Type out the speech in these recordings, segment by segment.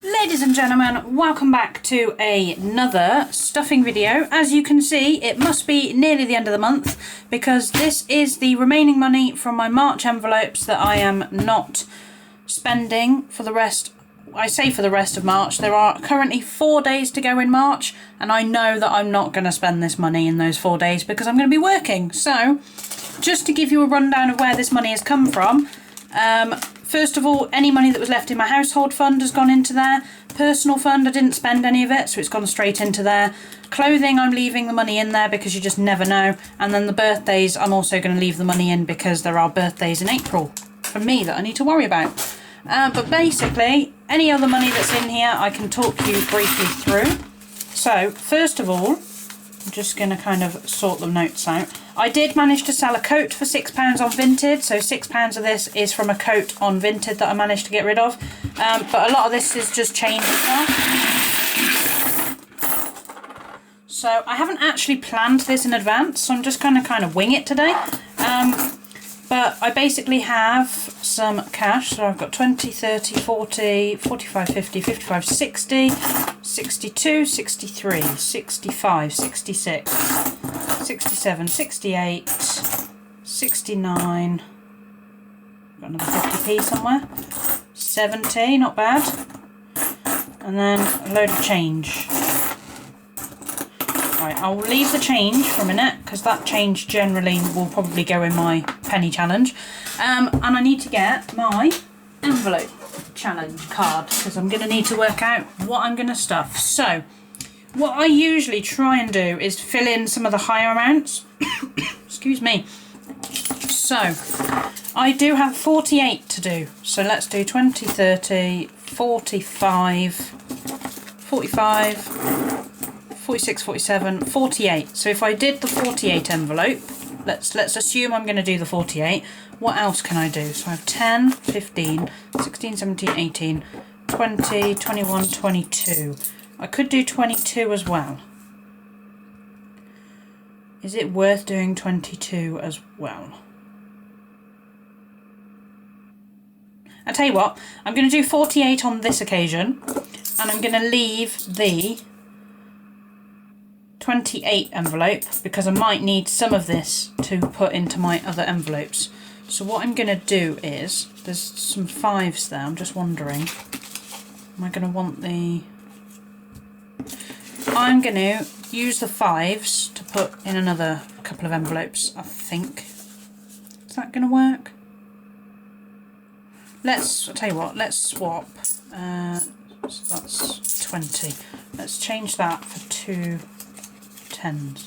Ladies and gentlemen, welcome back to another stuffing video. As you can see, it must be nearly the end of the month because this is the remaining money from my March envelopes that I am not spending for the rest. I say for the rest of March. There are currently 4 days to go in March, and I know that I'm not going to spend this money in those 4 days because I'm going to be working. So, just to give you a rundown of where this money has come from, first of all, any money that was left in my household fund has gone into there. Personal fund, I didn't spend any of it, so it's gone straight into there. Clothing, I'm leaving the money in there because you just never know. And then the birthdays, I'm also going to leave the money in because there are birthdays in April for me that I need to worry about. But basically, any other money that's in here, I can talk you briefly through. So, first of all, I'm just going to kind of sort the notes out. I did manage to sell a coat for £6 on Vinted, so £6 of this is from a coat on Vinted that I managed to get rid of. But a lot of this is just change as well. So I haven't actually planned this in advance, so I'm just going to kind of wing it today. But I basically have some cash, so I've got 20, 30, 40, 45, 50, 55, 60, 62, 63, 65, 66, 67, 68, 69, got another 50p somewhere, 70, not bad, and then a load of change. Right, I'll leave the change for a minute because that change generally will probably go in my penny challenge. And I need to get my envelope challenge card because I'm going to need to work out what I'm going to stuff. So, what I usually try and do is fill in some of the higher amounts. Excuse me. So, I do have 48 to do. So let's do 20, 30, 45, 45... 46, 47, 48. So if I did the 48 envelope, let's assume I'm going to do the 48. What else can I do? So I have 10, 15, 16, 17, 18, 20, 21, 22. I could do 22 as well. Is it worth doing 22 as well? I tell you what, I'm going to do 48 on this occasion, and I'm going to leave the 28 envelope because I might need some of this to put into my other envelopes. So what I'm going to do is, there's some 5s there, I'm just wondering, am I going to want the... I'm going to use the 5s to put in another couple of envelopes, I think. Is that going to work? I'll tell you what, let's swap. So that's 20. Let's change that for 2 10s,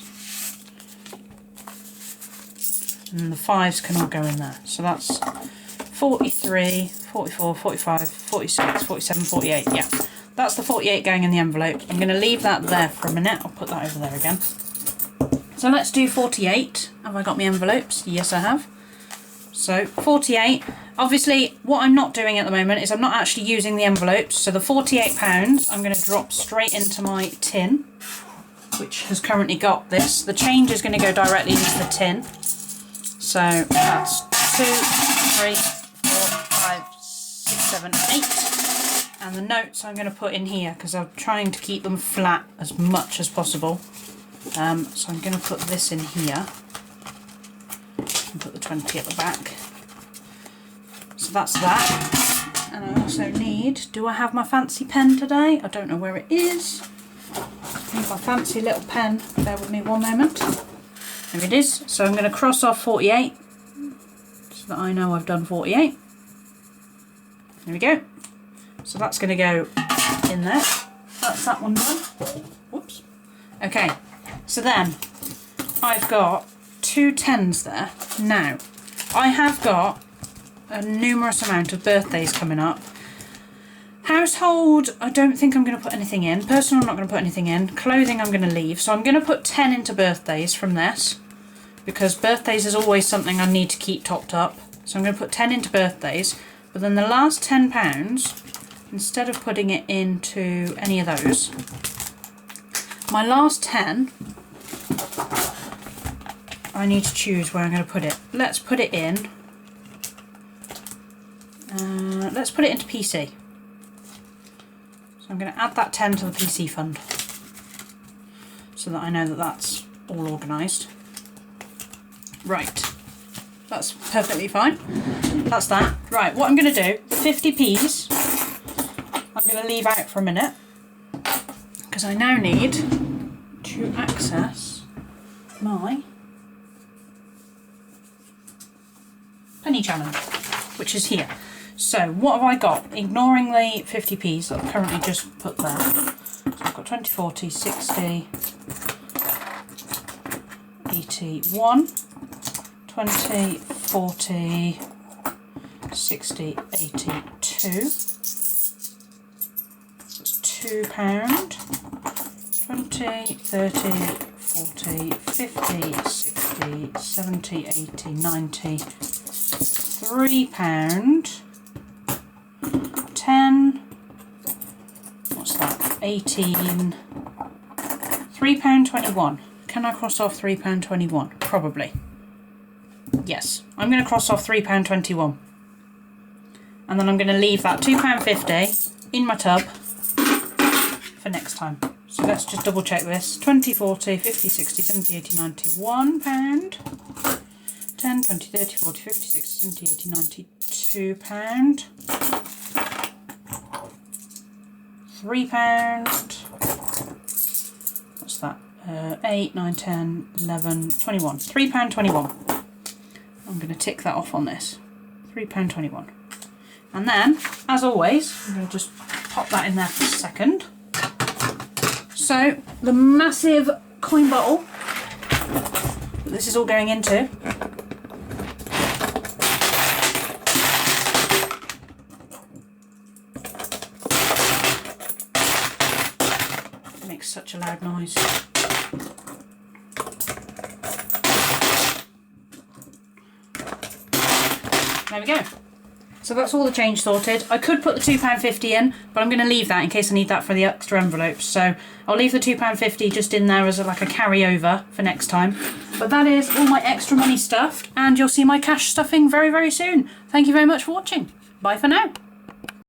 and the 5s can all go in there. So that's 43, 44, 45, 46, 47, 48. Yeah, that's the 48 going in the envelope. I'm going to leave that there for a minute. I'll put that over there again. So let's do 48. Have I got my envelopes? Yes, I have. So 48. Obviously, what I'm not doing at the moment is I'm not actually using the envelopes. So the £48 I'm going to drop straight into my tin, which has currently got this. The change is going to go directly into the tin. So that's 2, 3, 4, 5, 6, 7, 8. And the notes I'm going to put in here because I'm trying to keep them flat as much as possible. So I'm going to put this in here and put the 20 at the back. So that's that. And I also need, do I have my fancy pen today? I don't know where it is. Need my fancy little pen. Bear with me one moment. There it is. So I'm going to cross off 48 so that I know I've done 48. There we go. So that's going to go in there. That's that one done. Whoops. Okay. So then I've got 2 10s there. Now I have got a numerous amount of birthdays coming up. Household, I don't think I'm going to put anything in. Personal, I'm not going to put anything in. Clothing, I'm going to leave. So I'm going to put 10 into birthdays from this, because birthdays is always something I need to keep topped up. So I'm going to put 10 into birthdays, but then the last £10, instead of putting it into any of those, my last 10, I need to choose where I'm going to put it. Let's put it in, let's put it into PC. So I'm going to add that 10 to the PC fund, so that I know that that's all organised. Right. That's perfectly fine. That's that. Right, what I'm going to do, 50p's, I'm going to leave out for a minute, because I now need to access my penny challenge, which is here. So what have I got? Ignoring the 50p's that I've currently just put there. So I've got 20, 40, 60, 81, 20, 40, 60, 82. That's £2. 20, 30, 40, 50, 60, 70, 80, 90. £3. 10. What's that? 18. £3.21. Can I cross off £3.21? Probably. Yes, I'm going to cross off £3.21. And then I'm going to leave that £2.50 in my tub for next time. So let's just double check this. 20, 40, 50, 60, 70, 80, 90, £1. 10, 20, 30, 40, 50, 60, 70, 80, 90, £2. £3. What's that? 8, 9, 10, 11, 21. £3.21. I'm going to tick that off on this. £3.21. And then, as always, I'm going to just pop that in there for a second. So, the massive coin bottle that this is all going into makes such a loud noise. There we go. So that's all the change sorted. I could put the £2.50 in, but I'm going to leave that in case I need that for the extra envelopes. So I'll leave the £2.50 just in there as like a carryover for next time. But that is all my extra money stuffed, and you'll see my cash stuffing very, very soon. Thank you very much for watching. Bye for now.